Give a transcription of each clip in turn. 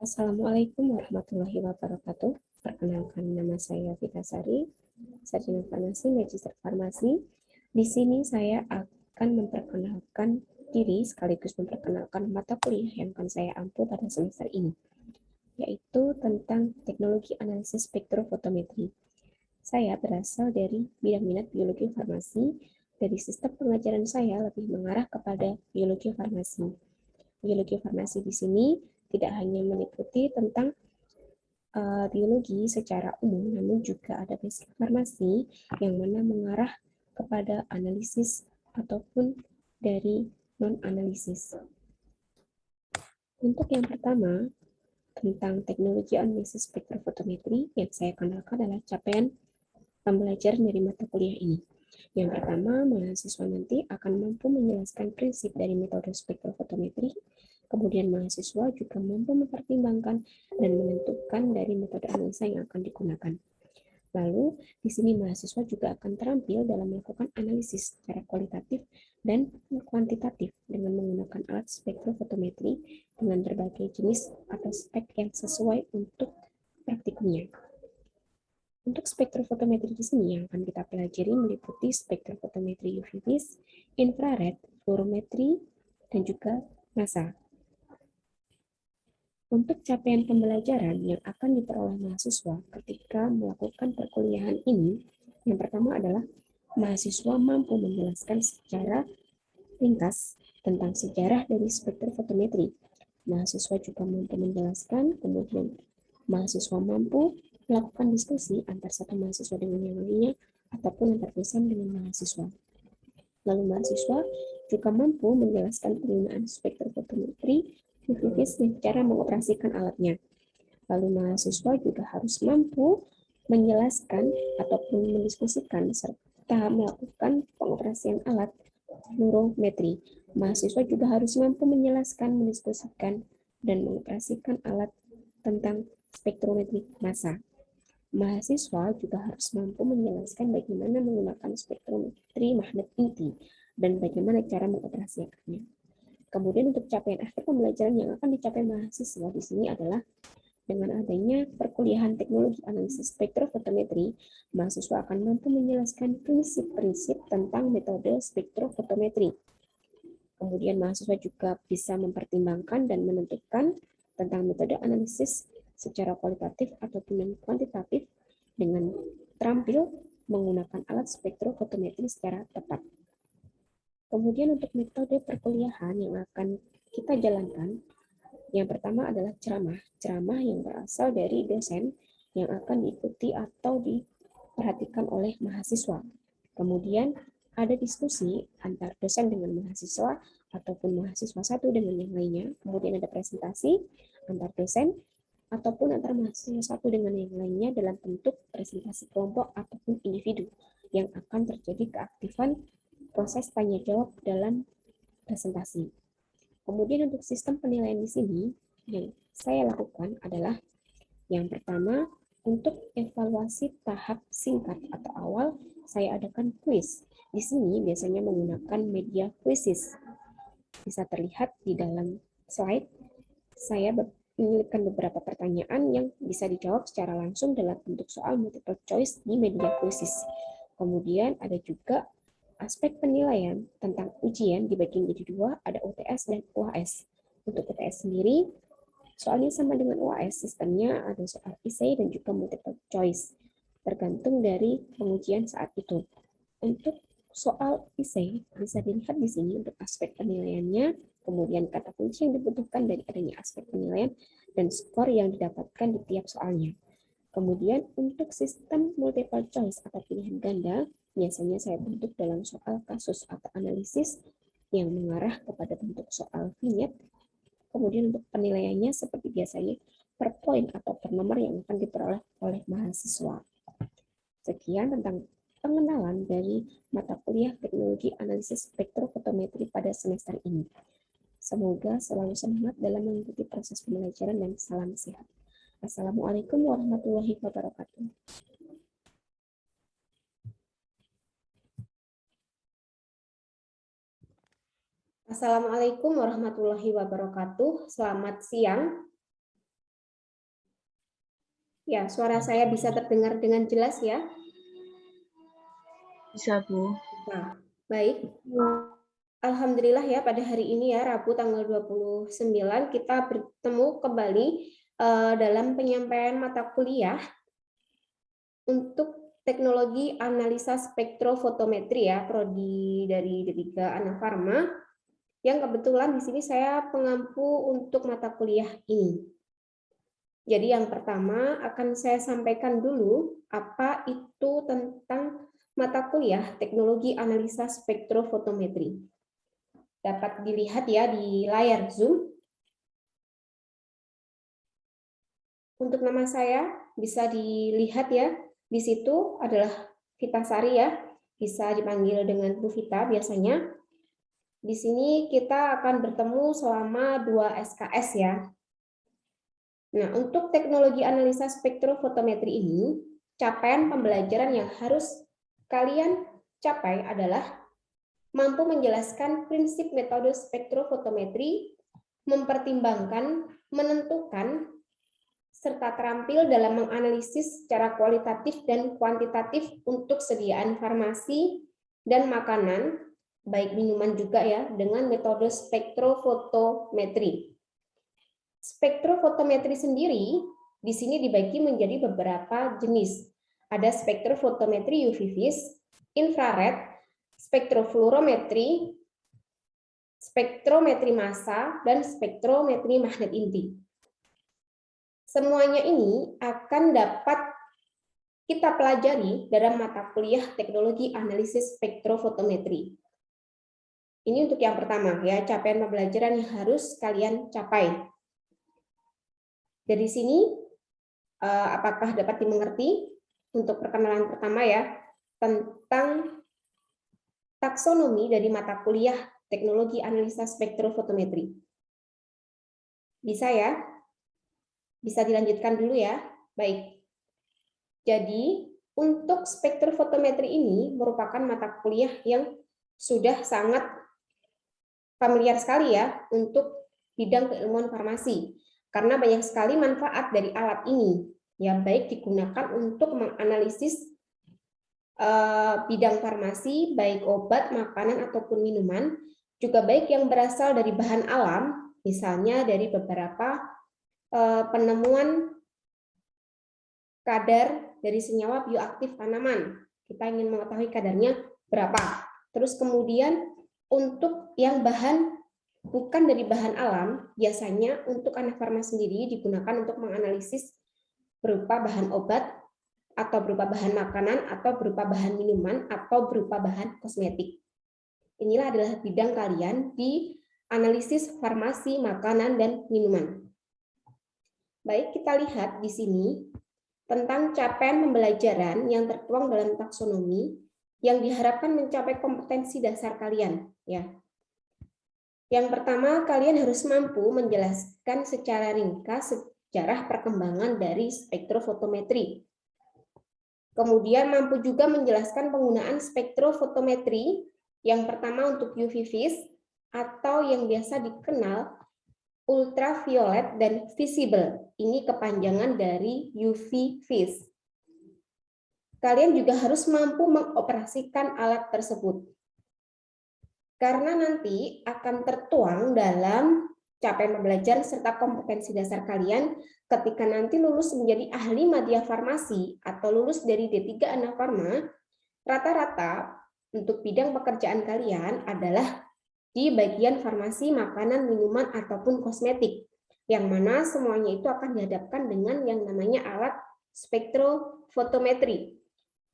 Assalamualaikum warahmatullahi wabarakatuh. Perkenalkan, nama saya Vita Sari, Sarjana Farmasi, Magister Farmasi. Di sini saya akan memperkenalkan diri sekaligus memperkenalkan mata kuliah yang akan saya ampu pada semester ini, yaitu tentang teknologi analisis spektrofotometri. Saya berasal dari bidang minat biologi farmasi. Dari sistem pengajaran saya lebih mengarah kepada biologi farmasi. Biologi farmasi di sini tidak hanya meliputi tentang biologi secara umum, namun juga ada basic farmasi yang mana mengarah kepada analisis ataupun dari non-analisis. Untuk yang pertama, tentang teknologi analisis spektrofotometri yang saya kenalkan adalah capaian pembelajaran dari mata kuliah ini. Yang pertama, mahasiswa nanti akan mampu menjelaskan prinsip dari metode spektrofotometri. Kemudian mahasiswa juga mampu mempertimbangkan dan menentukan dari metode analisa yang akan digunakan. Lalu, di sini mahasiswa juga akan terampil dalam melakukan analisis secara kualitatif dan kuantitatif dengan menggunakan alat spektrofotometri dengan berbagai jenis atau spek yang sesuai untuk praktikumnya. Untuk spektrofotometri di sini yang akan kita pelajari meliputi spektrofotometri UV vis, infrared, fluorometri, dan juga massa. Untuk capaian pembelajaran yang akan diperoleh mahasiswa ketika melakukan perkuliahan ini, yang pertama adalah mahasiswa mampu menjelaskan secara ringkas tentang sejarah dari spektrofotometri. Mahasiswa juga mampu menjelaskan, kemudian mahasiswa mampu melakukan diskusi antar satu mahasiswa dengan yang lainnya ataupun antar dosen dengan mahasiswa. Lalu mahasiswa juga mampu menjelaskan penggunaan spektrofotometri UV-vis dan cara mengoperasikan alatnya. Lalu mahasiswa juga harus mampu menjelaskan ataupun mendiskusikan serta melakukan pengoperasian alat fluorometri. Mahasiswa juga harus mampu menjelaskan, mendiskusikan, dan mengoperasikan alat tentang spektrometri massa. Mahasiswa juga harus mampu menjelaskan bagaimana menggunakan spektrometri magnet inti dan bagaimana cara mengoperasikannya. Kemudian untuk capaian akhir pembelajaran yang akan dicapai mahasiswa di sini adalah dengan adanya perkuliahan teknologi analisis spektrofotometri, mahasiswa akan mampu menjelaskan prinsip-prinsip tentang metode spektrofotometri. Kemudian mahasiswa juga bisa mempertimbangkan dan menentukan tentang metode analisis secara kualitatif ataupun kuantitatif dengan terampil menggunakan alat spektrofotometri secara tepat. Kemudian untuk metode perkuliahan yang akan kita jalankan, yang pertama adalah ceramah. Ceramah yang berasal dari dosen yang akan diikuti atau diperhatikan oleh mahasiswa. Kemudian ada diskusi antar dosen dengan mahasiswa ataupun mahasiswa satu dengan yang lainnya. Kemudian ada presentasi antar dosen ataupun antar mahasiswa satu dengan yang lainnya dalam bentuk presentasi kelompok ataupun individu yang akan terjadi keaktifan proses tanya jawab dalam presentasi. Kemudian untuk sistem penilaian di sini yang saya lakukan adalah yang pertama, untuk evaluasi tahap singkat atau awal, saya adakan kuis. Di sini biasanya menggunakan media quizzes. Bisa terlihat di dalam slide, saya menyelipkan beberapa pertanyaan yang bisa dijawab secara langsung dalam bentuk soal multiple choice di media quizzes. Kemudian ada juga aspek penilaian tentang ujian dibagi menjadi dua, ada UTS dan UAS. Untuk UTS sendiri, soalnya sama dengan UAS, sistemnya ada soal essay dan juga multiple choice, tergantung dari pengujian saat itu. Untuk soal essay, bisa dilihat di sini untuk aspek penilaiannya, kemudian kata kunci yang dibutuhkan dari adanya aspek penilaian, dan skor yang didapatkan di tiap soalnya. Kemudian untuk sistem multiple choice atau pilihan ganda, biasanya saya bentuk dalam soal kasus atau analisis yang mengarah kepada bentuk soal vignette. Kemudian untuk penilaiannya seperti biasanya per poin atau per nomor yang akan diperoleh oleh mahasiswa. Sekian tentang pengenalan dari mata kuliah teknologi analisis spektrofotometri pada semester ini. Semoga selalu semangat dalam mengikuti proses pembelajaran dan salam sehat. Assalamualaikum warahmatullahi wabarakatuh. Assalamualaikum warahmatullahi wabarakatuh. Selamat siang. Ya, suara saya bisa terdengar dengan jelas ya? Bisa, Bu. Nah, baik. Alhamdulillah ya pada hari ini ya Rabu tanggal 29 kita bertemu kembali dalam penyampaian mata kuliah untuk teknologi analisa spektrofotometri ya, prodi dari D3 Anafarma, yang kebetulan di sini saya pengampu untuk mata kuliah ini. Jadi yang pertama akan saya sampaikan dulu apa itu tentang mata kuliah teknologi analisa spektrofotometri. Dapat dilihat ya di layar Zoom. Untuk nama saya bisa dilihat ya, di situ adalah Vita Sari ya, bisa dipanggil dengan Bu Vita biasanya. Di sini kita akan bertemu selama 2 SKS ya. Nah, untuk teknologi analisa spektrofotometri ini, capaian pembelajaran yang harus kalian capai adalah mampu menjelaskan prinsip metode spektrofotometri, mempertimbangkan, menentukan, serta terampil dalam menganalisis secara kualitatif dan kuantitatif untuk sediaan farmasi dan makanan, baik minuman juga ya, dengan metode spektrofotometri. Spektrofotometri sendiri di sini dibagi menjadi beberapa jenis. Ada spektrofotometri UV vis, infrared, spektrofluorometri, spektrometri massa, dan spektrometri magnet inti. Semuanya ini akan dapat kita pelajari dalam mata kuliah teknologi analisis spektrofotometri. Ini untuk yang pertama ya, capaian pembelajaran yang harus kalian capai. Dari sini apakah dapat dimengerti untuk perkenalan pertama ya tentang taksonomi dari mata kuliah teknologi analisa spektrofotometri. Bisa ya? Bisa dilanjutkan dulu ya. Baik. Jadi, untuk spektrofotometri ini merupakan mata kuliah yang sudah sangat familiar sekali ya untuk bidang keilmuan farmasi. Karena banyak sekali manfaat dari alat ini, yang baik digunakan untuk menganalisis bidang farmasi, baik obat, makanan, ataupun minuman, juga baik yang berasal dari bahan alam, misalnya dari beberapa penemuan kadar dari senyawa bioaktif tanaman. Kita ingin mengetahui kadarnya berapa. Terus kemudian untuk yang bahan bukan dari bahan alam, biasanya untuk anak farmasi sendiri digunakan untuk menganalisis berupa bahan obat, atau berupa bahan makanan, atau berupa bahan minuman, atau berupa bahan kosmetik. Inilah adalah bidang kalian di analisis farmasi, makanan, dan minuman. Baik, kita lihat di sini tentang capaian pembelajaran yang tertuang dalam taksonomi yang diharapkan mencapai kompetensi dasar kalian. Ya. Yang pertama, kalian harus mampu menjelaskan secara ringkas sejarah perkembangan dari spektrofotometri. Kemudian mampu juga menjelaskan penggunaan spektrofotometri yang pertama untuk UV vis atau yang biasa dikenal ultraviolet dan visible. Ini kepanjangan dari UV vis. Kalian juga harus mampu mengoperasikan alat tersebut. Karena nanti akan tertuang dalam capaian pembelajaran serta kompetensi dasar kalian ketika nanti lulus menjadi ahli madya farmasi atau lulus dari D3 Anafarma, rata-rata untuk bidang pekerjaan kalian adalah di bagian farmasi, makanan, minuman, ataupun kosmetik, yang mana semuanya itu akan dihadapkan dengan yang namanya alat spektrofotometri.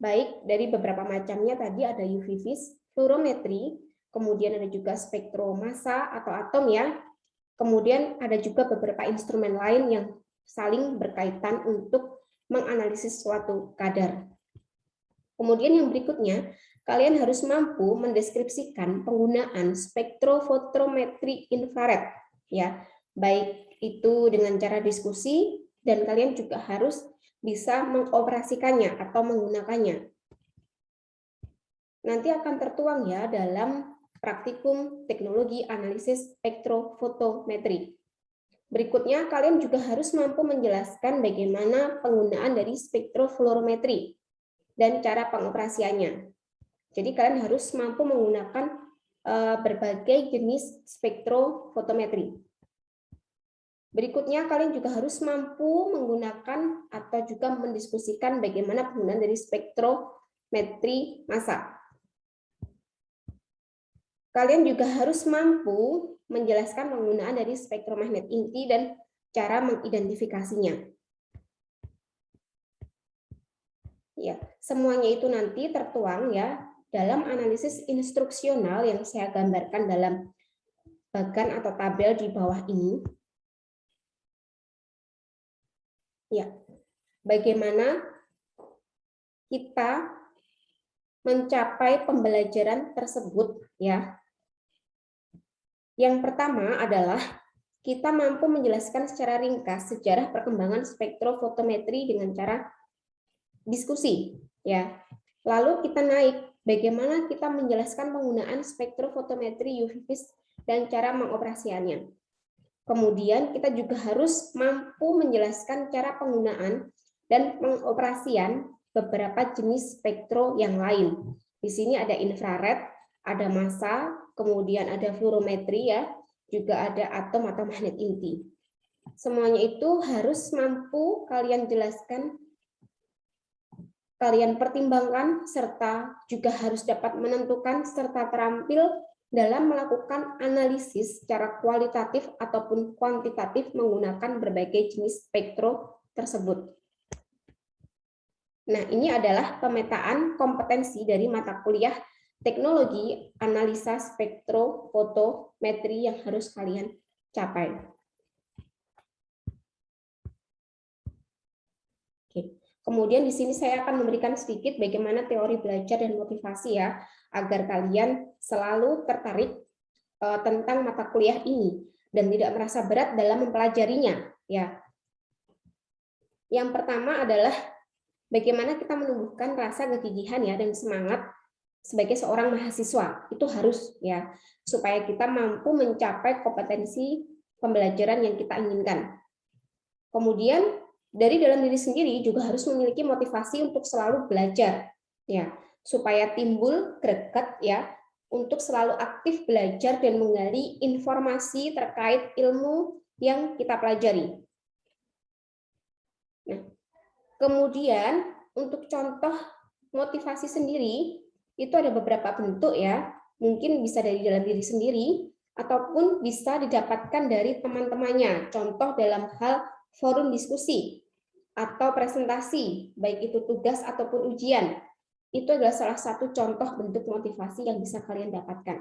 Baik dari beberapa macamnya, tadi ada UV vis, fluorometri, kemudian ada juga spektromassa atau atom ya, kemudian ada juga beberapa instrumen lain yang saling berkaitan untuk menganalisis suatu kadar. Kemudian yang berikutnya, kalian harus mampu mendeskripsikan penggunaan spektrofotometri infrared, ya, baik itu dengan cara diskusi dan kalian juga harus bisa mengoperasikannya atau menggunakannya. Nanti akan tertuang ya dalam praktikum teknologi analisis spektrofotometri. Berikutnya, kalian juga harus mampu menjelaskan bagaimana penggunaan dari spektrofluorometri dan cara pengoperasiannya. Jadi kalian harus mampu menggunakan berbagai jenis spektrofotometri. Berikutnya, kalian juga harus mampu menggunakan atau juga mendiskusikan bagaimana penggunaan dari spektrometri massa. Kalian juga harus mampu menjelaskan penggunaan dari spektromagnet inti dan cara mengidentifikasinya. Ya, semuanya itu nanti tertuang ya dalam analisis instruksional yang saya gambarkan dalam bagan atau tabel di bawah ini. Ya, bagaimana kita mencapai pembelajaran tersebut ya. Yang pertama adalah kita mampu menjelaskan secara ringkas sejarah perkembangan spektrofotometri dengan cara diskusi ya. Lalu kita naik bagaimana kita menjelaskan penggunaan spektrofotometri UV vis dan cara mengoperasikannya. Kemudian kita juga harus mampu menjelaskan cara penggunaan dan pengoperasian beberapa jenis spektro yang lain. Di sini ada infrared, ada massa, kemudian ada fluorometri ya, juga ada atom atau magnet inti. Semuanya itu harus mampu kalian jelaskan, kalian pertimbangkan, serta juga harus dapat menentukan serta terampil dalam melakukan analisis secara kualitatif ataupun kuantitatif menggunakan berbagai jenis spektro tersebut. Nah, ini adalah pemetaan kompetensi dari mata kuliah teknologi analisa spektrofotometri yang harus kalian capai. Oke. Kemudian di sini saya akan memberikan sedikit bagaimana teori belajar dan motivasi ya, agar kalian selalu tertarik tentang mata kuliah ini dan tidak merasa berat dalam mempelajarinya ya. Yang pertama adalah bagaimana kita menumbuhkan rasa kegigihan ya dan semangat sebagai seorang mahasiswa. Itu harus ya, supaya kita mampu mencapai kompetensi pembelajaran yang kita inginkan. Kemudian dari dalam diri sendiri juga harus memiliki motivasi untuk selalu belajar ya, supaya timbul greget ya untuk selalu aktif belajar dan menggali informasi terkait ilmu yang kita pelajari. Nah, kemudian untuk contoh motivasi sendiri itu ada beberapa bentuk ya, mungkin bisa dari dalam diri sendiri ataupun bisa didapatkan dari teman-temannya. Contoh dalam hal forum diskusi atau presentasi, baik itu tugas ataupun ujian. Itu adalah salah satu contoh bentuk motivasi yang bisa kalian dapatkan.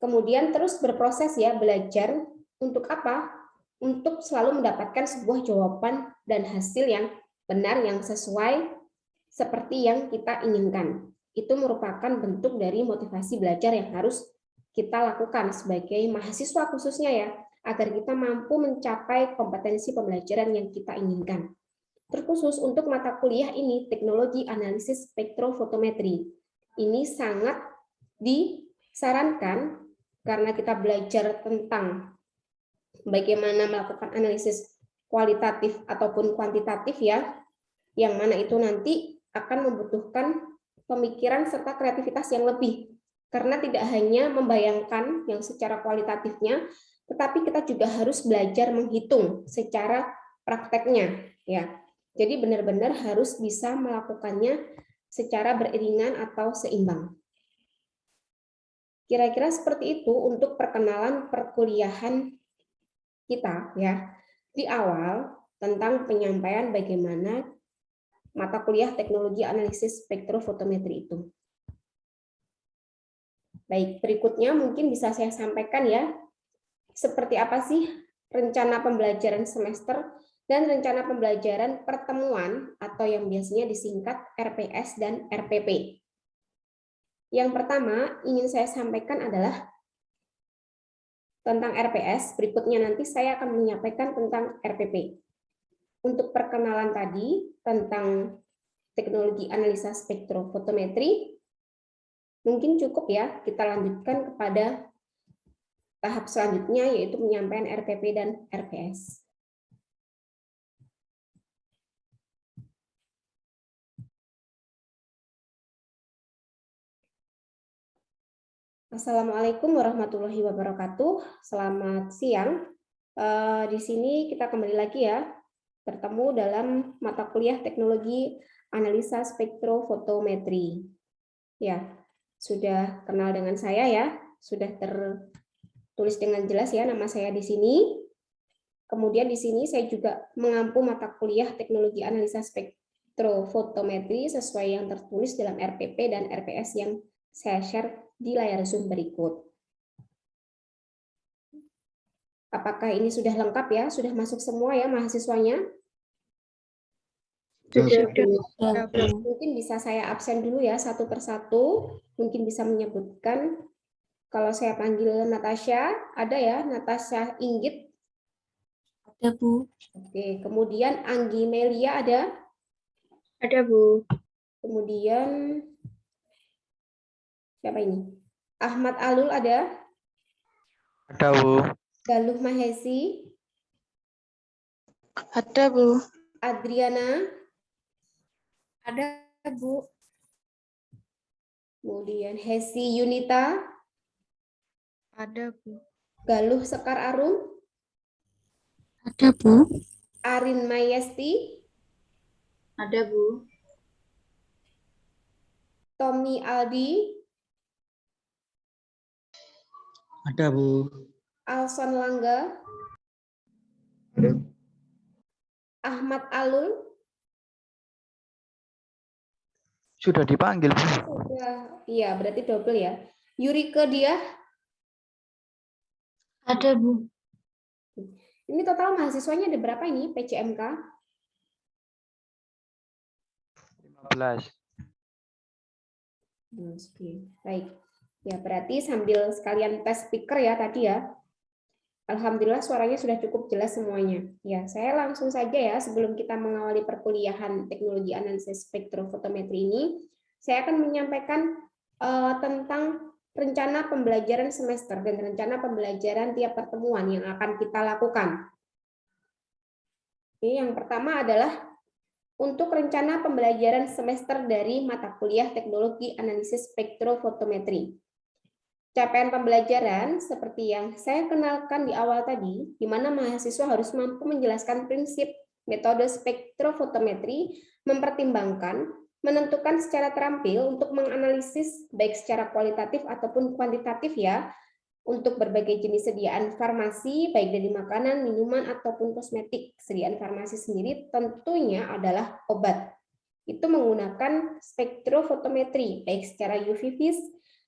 Kemudian terus berproses ya, belajar untuk apa? Untuk selalu mendapatkan sebuah jawaban dan hasil yang benar, yang sesuai seperti yang kita inginkan. Itu merupakan bentuk dari motivasi belajar yang harus kita lakukan sebagai mahasiswa khususnya ya, agar kita mampu mencapai kompetensi pembelajaran yang kita inginkan. Terkhusus untuk mata kuliah ini, teknologi analisis spektrofotometri. Ini sangat disarankan karena kita belajar tentang bagaimana melakukan analisis kualitatif ataupun kuantitatif ya, yang mana itu nanti akan membutuhkan pemikiran serta kreativitas yang lebih. Karena tidak hanya membayangkan yang secara kualitatifnya, tetapi kita juga harus belajar menghitung secara prakteknya ya. Jadi benar-benar harus bisa melakukannya secara beriringan atau seimbang. Kira-kira seperti itu untuk perkenalan perkuliahan kita ya. Di awal tentang penyampaian bagaimana mata kuliah teknologi analisis spektrofotometri itu. Baik, berikutnya mungkin bisa saya sampaikan ya, seperti apa sih rencana pembelajaran semester dan rencana pembelajaran pertemuan atau yang biasanya disingkat RPS dan RPP. Yang pertama ingin saya sampaikan adalah tentang RPS, berikutnya nanti saya akan menyampaikan tentang RPP. Untuk perkenalan tadi tentang teknologi analisa spektrofotometri, mungkin cukup ya, kita lanjutkan kepada tahap selanjutnya yaitu penyampaian RPP dan RPS. Assalamualaikum warahmatullahi wabarakatuh. Selamat siang. Di sini kita kembali lagi ya, bertemu dalam mata kuliah Teknologi Analisa Spektrofotometri. Ya, sudah kenal dengan saya ya, sudah tertulis dengan jelas ya nama saya di sini. Kemudian di sini saya juga mengampu mata kuliah Teknologi Analisa Spektrofotometri sesuai yang tertulis dalam RPP dan RPS yang saya share di layar Zoom berikut. Apakah ini sudah lengkap ya? Sudah masuk semua ya mahasiswanya? Sudah. Mungkin bisa saya absen dulu ya satu persatu. Mungkin bisa menyebutkan kalau saya panggil Natasha, ada ya Natasha Inggit? Ada, Bu. Oke, kemudian Anggi Melia ada? Ada, Bu. Kemudian siapa ini? Ahmad Alul ada? Ada, Bu. Galuh Mahesi? Ada, Bu. Adriana? Ada, Bu. Kemudian Hesi Yunita? Ada, Bu. Galuh Sekar Arum? Ada, Bu. Arin Mayesti? Ada, Bu. Tommy Aldi? Ada, Bu. Alson Langga? Ada. Ahmad Alul? Sudah dipanggil, Bu. Sudah, iya berarti double ya. Yurike dia? Ada, Bu. Ini total mahasiswanya ada berapa ini PCMK? 15. Oke, baik. Ya, berarti sambil sekalian tes speaker ya tadi ya. Alhamdulillah suaranya sudah cukup jelas semuanya. Ya, saya langsung saja ya sebelum kita mengawali perkuliahan Teknologi Analisis Spektrofotometri ini, saya akan menyampaikan tentang rencana pembelajaran semester dan rencana pembelajaran tiap pertemuan yang akan kita lakukan. Oke, yang pertama adalah untuk rencana pembelajaran semester dari mata kuliah Teknologi Analisis Spektrofotometri. Capaian pembelajaran seperti yang saya kenalkan di awal tadi, di mana mahasiswa harus mampu menjelaskan prinsip metode spektrofotometri, mempertimbangkan, menentukan secara terampil untuk menganalisis baik secara kualitatif ataupun kuantitatif ya, untuk berbagai jenis sediaan farmasi, baik dari makanan, minuman, ataupun kosmetik. Sediaan farmasi sendiri tentunya adalah obat. Itu menggunakan spektrofotometri, baik secara UV vis,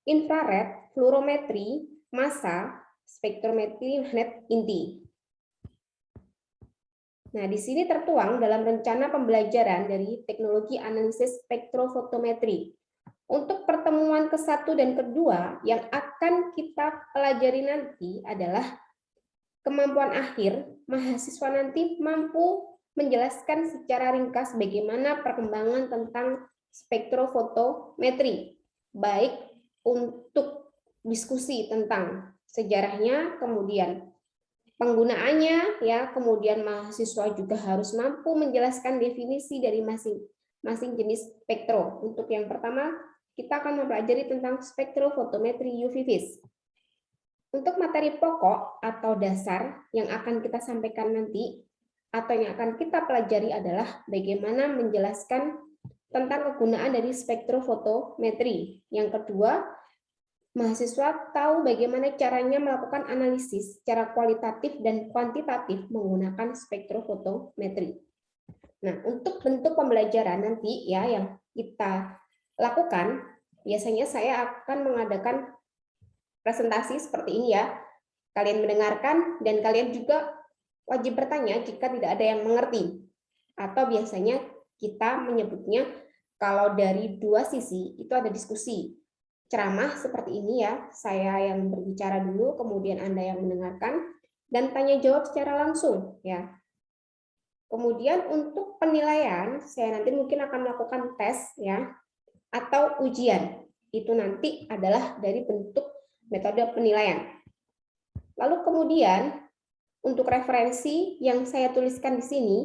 infrared, fluorometri, massa, spektrometri magnet inti. Nah, di sini tertuang dalam rencana pembelajaran dari teknologi analisis spektrofotometri. Untuk pertemuan ke-1 dan ke-2 yang akan kita pelajari nanti adalah kemampuan akhir mahasiswa nanti mampu menjelaskan secara ringkas bagaimana perkembangan tentang spektrofotometri, baik untuk diskusi tentang sejarahnya, kemudian penggunaannya, ya, kemudian mahasiswa juga harus mampu menjelaskan definisi dari masing-masing jenis spektro. Untuk yang pertama, kita akan mempelajari tentang spektrofotometri UV vis. Untuk materi pokok atau dasar yang akan kita sampaikan nanti, atau yang akan kita pelajari adalah bagaimana menjelaskan tentang kegunaan dari spektrofotometri. Yang kedua, mahasiswa tahu bagaimana caranya melakukan analisis secara kualitatif dan kuantitatif menggunakan spektrofotometri. Nah, untuk bentuk pembelajaran nanti ya yang kita lakukan, biasanya saya akan mengadakan presentasi seperti ini ya. Kalian mendengarkan dan kalian juga wajib bertanya jika tidak ada yang mengerti. Atau biasanya kita menyebutnya kalau dari dua sisi itu ada diskusi. Ceramah seperti ini ya, saya yang berbicara dulu, kemudian Anda yang mendengarkan, dan tanya jawab secara langsung ya. Kemudian untuk penilaian, saya nanti mungkin akan melakukan tes ya, atau ujian. Itu nanti adalah dari bentuk metode penilaian. Lalu kemudian untuk referensi yang saya tuliskan di sini,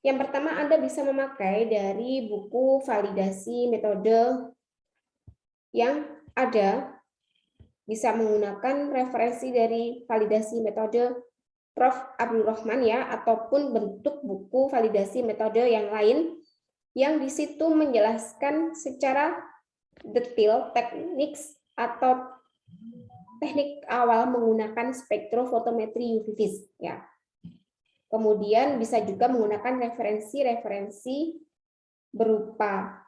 yang pertama Anda bisa memakai dari buku validasi metode yang ada, bisa menggunakan referensi dari validasi metode Prof. Abdul Rahman ya, ataupun bentuk buku validasi metode yang lain yang di situ menjelaskan secara detail teknik atau teknik awal menggunakan spektrofotometri UV vis ya. Kemudian bisa juga menggunakan referensi-referensi berupa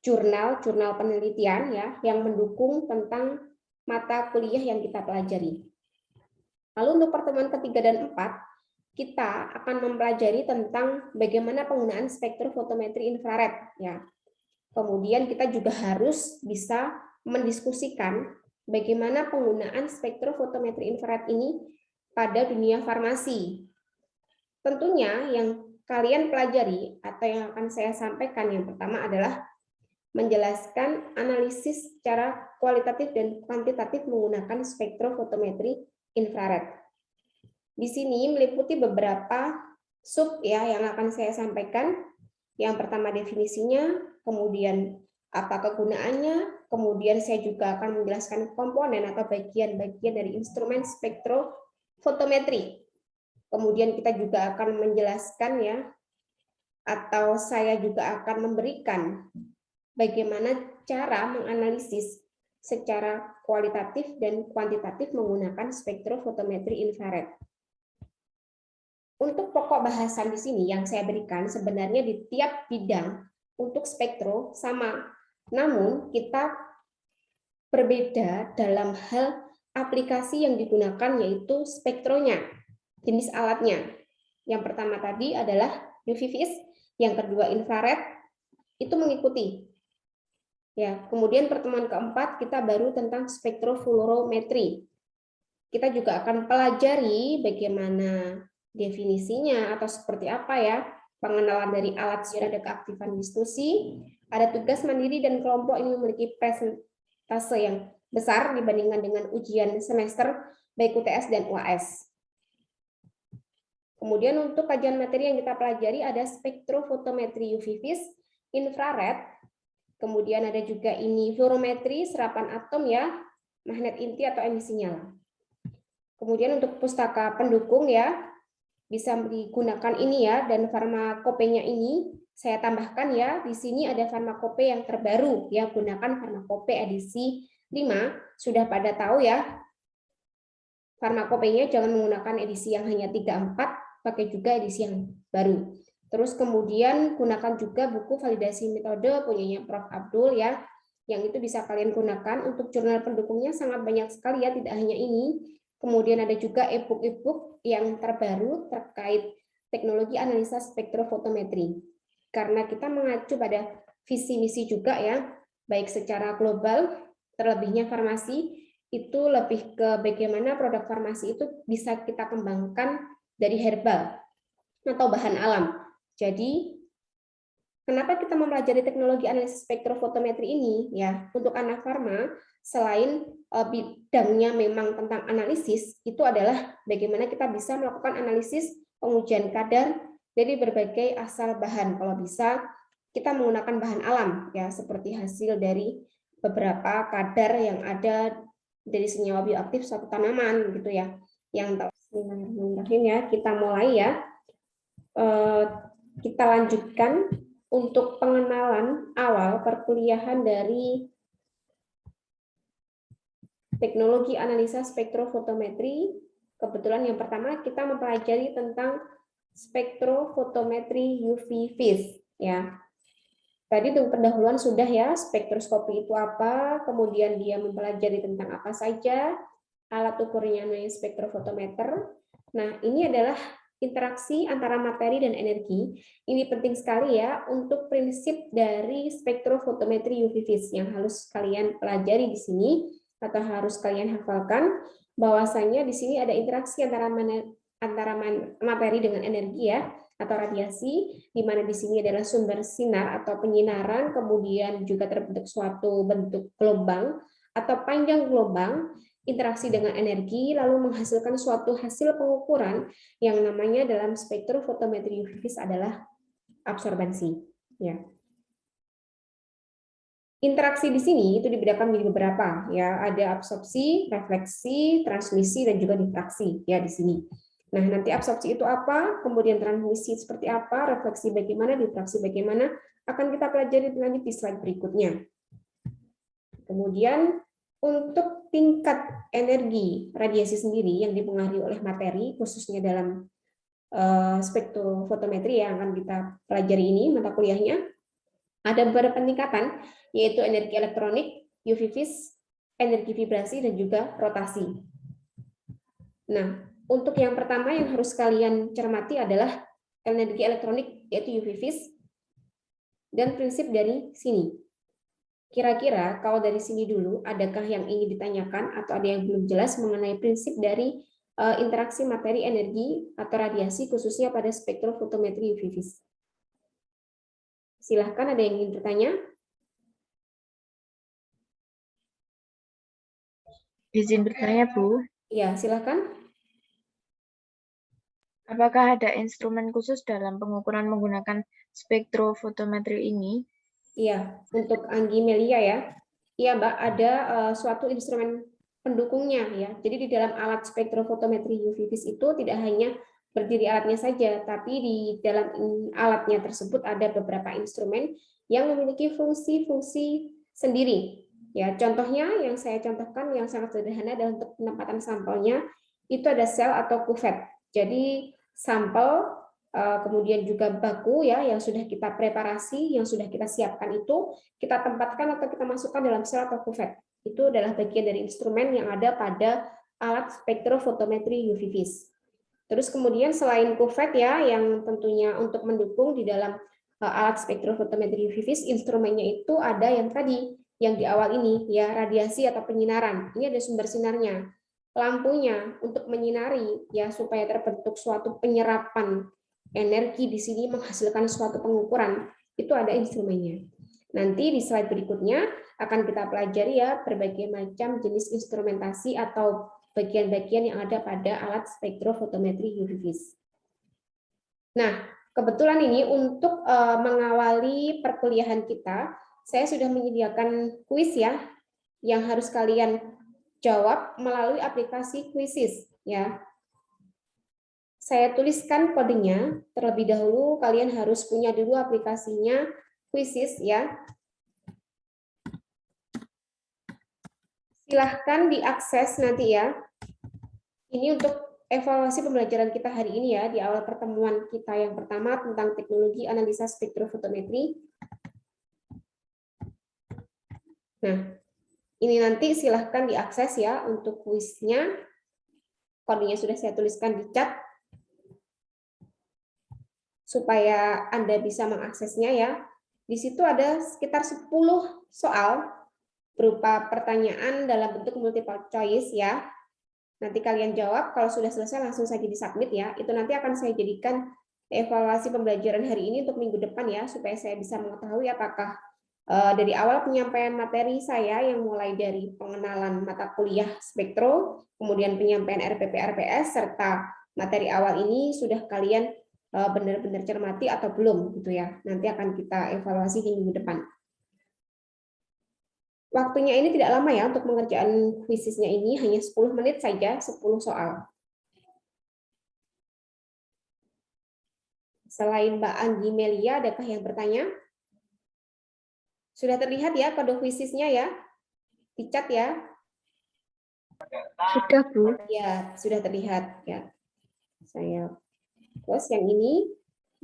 jurnal penelitian ya yang mendukung tentang mata kuliah yang kita pelajari. Lalu untuk pertemuan ketiga dan 4, kita akan mempelajari tentang bagaimana penggunaan spektrofotometri infrared ya. Kemudian kita juga harus bisa mendiskusikan bagaimana penggunaan spektrofotometri infrared ini pada dunia farmasi. Tentunya yang kalian pelajari atau yang akan saya sampaikan yang pertama adalah menjelaskan analisis secara kualitatif dan kuantitatif menggunakan spektrofotometri infrared. Di sini meliputi beberapa sub ya yang akan saya sampaikan. Yang pertama definisinya, kemudian apa kegunaannya, kemudian saya juga akan menjelaskan komponen atau bagian-bagian dari instrumen spektrofotometri. Kemudian kita juga akan menjelaskan ya, atau saya juga akan memberikan bagaimana cara menganalisis secara kualitatif dan kuantitatif menggunakan spektrofotometri infrared. Untuk pokok bahasan di sini yang saya berikan sebenarnya di tiap bidang untuk spektro sama, namun kita berbeda dalam hal aplikasi yang digunakan yaitu spektronya, jenis alatnya. Yang pertama tadi adalah UV vis, yang kedua infrared, itu mengikuti. Ya, kemudian pertemuan keempat kita baru tentang spektrofluorometri. Kita juga akan pelajari bagaimana definisinya atau seperti apa ya, pengenalan dari alat siaran dan keaktifan diskusi, ada tugas mandiri dan kelompok ini memiliki presentase yang besar dibandingkan dengan ujian semester baik UTS dan UAS. Kemudian untuk kajian materi yang kita pelajari ada spektrofotometri UV vis, infrared, kemudian ada juga ini fluorometri, serapan atom ya, magnet inti atau emisi nyala. Kemudian untuk pustaka pendukung ya, bisa digunakan ini ya, dan farmakopenya ini saya tambahkan ya, di sini ada farmakope yang terbaru ya, gunakan farmakope edisi 5, sudah pada tahu ya, farmakopenya jangan menggunakan edisi yang hanya 3-4, pakai juga edisi yang baru. Terus kemudian gunakan juga buku validasi metode punyanya Prof. Abdul ya, yang itu bisa kalian gunakan untuk jurnal pendukungnya sangat banyak sekali ya, tidak hanya ini. Kemudian ada juga e-book yang terbaru terkait teknologi analisa spektrofotometri. Karena kita mengacu pada visi misi juga ya, baik secara global, terlebihnya farmasi, itu lebih ke bagaimana produk farmasi itu bisa kita kembangkan dari herbal atau bahan alam. Jadi kenapa kita mempelajari teknologi analisis spektrofotometri ini ya, untuk anak farma selain bidangnya memang tentang analisis, itu adalah bagaimana kita bisa melakukan analisis pengujian kadar dari berbagai asal bahan. Kalau bisa kita menggunakan bahan alam ya, seperti hasil dari beberapa kadar yang ada dari senyawa bioaktif suatu tanaman gitu ya. Yang Bismillahirrahmanirrahim ya, kita mulai ya. Kita lanjutkan untuk pengenalan awal perkuliahan dari teknologi analisa spektrofotometri. Kebetulan yang pertama kita mempelajari tentang spektrofotometri UV vis ya. Tadi untuk pendahuluan sudah ya, spektroskopi itu apa, kemudian dia mempelajari tentang apa saja, alat ukurnya namanya spektrofotometer. Nah, ini adalah interaksi antara materi dan energi. Ini penting sekali ya untuk prinsip dari spektrofotometri UV vis yang harus kalian pelajari di sini atau harus kalian hafalkan, bahwasanya di sini ada interaksi antara materi dengan energi ya, atau radiasi, di mana di sini adalah sumber sinar atau penyinaran, kemudian juga terbentuk suatu bentuk gelombang atau panjang gelombang interaksi dengan energi, lalu menghasilkan suatu hasil pengukuran yang namanya dalam spektrofotometri UV vis adalah absorbansi. Ya. Interaksi di sini itu dibedakan menjadi beberapa, ya. Ada absorpsi, refleksi, transmisi, dan juga difraksi, ya di sini. Nah, nanti absorpsi itu apa, kemudian transmisi seperti apa, refleksi bagaimana, difraksi bagaimana, akan kita pelajari lanjut di slide berikutnya. Kemudian untuk tingkat energi radiasi sendiri yang dipengaruhi oleh materi, khususnya dalam spektrofotometri yang akan kita pelajari ini, mata kuliahnya, ada beberapa peningkatan, yaitu energi elektronik, UV vis, energi vibrasi, dan juga rotasi. Nah, untuk yang pertama yang harus kalian cermati adalah energi elektronik, yaitu UV vis, dan prinsip dari sini. Kira-kira kalau dari sini dulu, adakah yang ingin ditanyakan atau ada yang belum jelas mengenai prinsip dari interaksi materi, energi, atau radiasi, khususnya pada spektrofotometri UV vis? Silahkan, ada yang ingin bertanya? Izin bertanya, Bu. Ya, silahkan. Apakah ada instrumen khusus dalam pengukuran menggunakan spektrofotometri ini? Iya, untuk Anggi Melia ya. Iya, Mbak, ada suatu instrumen pendukungnya ya. Jadi di dalam alat spektrofotometri UV vis itu tidak hanya berdiri alatnya saja, tapi di dalam alatnya tersebut ada beberapa instrumen yang memiliki fungsi-fungsi sendiri. Ya, contohnya yang saya contohkan yang sangat sederhana adalah untuk penempatan sampelnya itu ada sel atau kuvet. Jadi sampel kemudian juga baku ya yang sudah kita preparasi, yang sudah kita siapkan itu kita tempatkan atau kita masukkan dalam sel atau kuvet. Itu adalah bagian dari instrumen yang ada pada alat spektrofotometri UV vis. Terus kemudian selain kuvet ya yang tentunya untuk mendukung di dalam alat spektrofotometri UV vis, instrumennya itu ada yang tadi yang di awal ini ya, radiasi atau penyinaran. Ini ada sumber sinarnya. Lampunya untuk menyinari ya supaya terbentuk suatu penyerapan energi di sini menghasilkan suatu pengukuran, itu ada instrumennya. Nanti di slide berikutnya akan kita pelajari ya berbagai macam jenis instrumentasi atau bagian-bagian yang ada pada alat spektrofotometri UV vis. Nah, kebetulan ini untuk mengawali perkuliahan kita, saya sudah menyediakan kuis ya yang harus kalian jawab melalui aplikasi Quizzes ya. Saya tuliskan kodenya, terlebih dahulu kalian harus punya dulu aplikasinya Quizzes ya. Silahkan diakses nanti ya. Ini untuk evaluasi pembelajaran kita hari ini ya, di awal pertemuan kita yang pertama tentang teknologi analisa spektrofotometri. Nah, ini nanti silahkan diakses ya untuk kuisnya. Kodenya sudah saya tuliskan di chat supaya Anda bisa mengaksesnya ya. Di situ ada sekitar 10 soal berupa pertanyaan dalam bentuk multiple choice ya. Nanti kalian jawab, kalau sudah selesai langsung saja di-submit ya. Itu nanti akan saya jadikan evaluasi pembelajaran hari ini untuk minggu depan ya, supaya saya bisa mengetahui apakah dari awal penyampaian materi saya yang mulai dari pengenalan mata kuliah spektro, kemudian penyampaian RPP RPS serta materi awal ini sudah kalian benar-benar cermati atau belum gitu ya. Nanti akan kita evaluasi di minggu depan. Waktunya ini tidak lama ya untuk mengerjakan kuisisnya ini, hanya 10 menit saja, 10 soal. Selain Mbak Anggi Melia, adakah yang bertanya? Sudah terlihat ya kode kuisisnya ya? Di chat ya? Sudah, Bu. Ya, sudah terlihat ya. Saya close yang ini.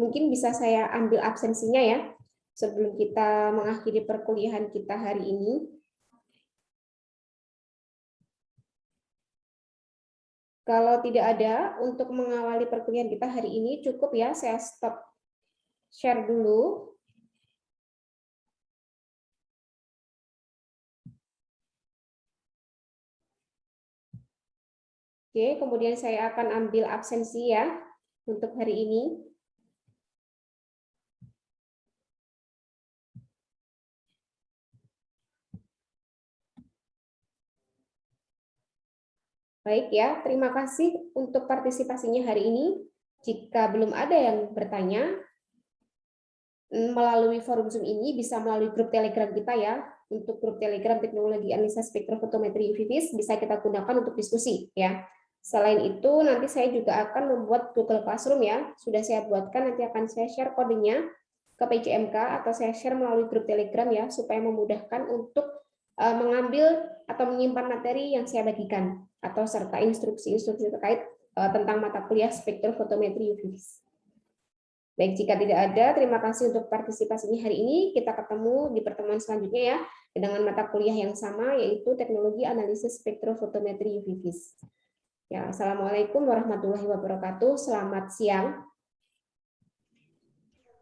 Mungkin bisa saya ambil absensinya ya, sebelum kita mengakhiri perkuliahan kita hari ini. Kalau tidak ada, untuk mengawali perkuliahan kita hari ini cukup ya, saya stop share dulu. Oke, kemudian saya akan ambil absensi ya untuk hari ini. Baik ya, terima kasih untuk partisipasinya hari ini. Jika belum ada yang bertanya, melalui forum Zoom ini bisa melalui grup Telegram kita ya. Untuk grup Telegram Teknologi Analisa Spektrofotometri UV-Vis bisa kita gunakan untuk diskusi ya. Selain itu, nanti saya juga akan membuat Google Classroom ya. Sudah saya buatkan, nanti akan saya share kodenya ke PJMK atau saya share melalui grup Telegram ya, supaya memudahkan untuk mengambil atau menyimpan materi yang saya bagikan atau serta instruksi-instruksi terkait tentang mata kuliah spektrofotometri UV-Vis. Baik, jika tidak ada, terima kasih untuk partisipasinya hari ini. Kita ketemu di pertemuan selanjutnya ya, dengan mata kuliah yang sama, yaitu Teknologi Analisis Spektrofotometri UV-Vis. Ya, Assalamualaikum warahmatullahi wabarakatuh. Selamat siang.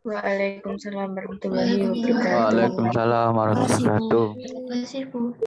Waalaikumsalam warahmatullahi wabarakatuh. Waalaikumsalam warahmatullahi wabarakatuh. Terima kasih, Bu.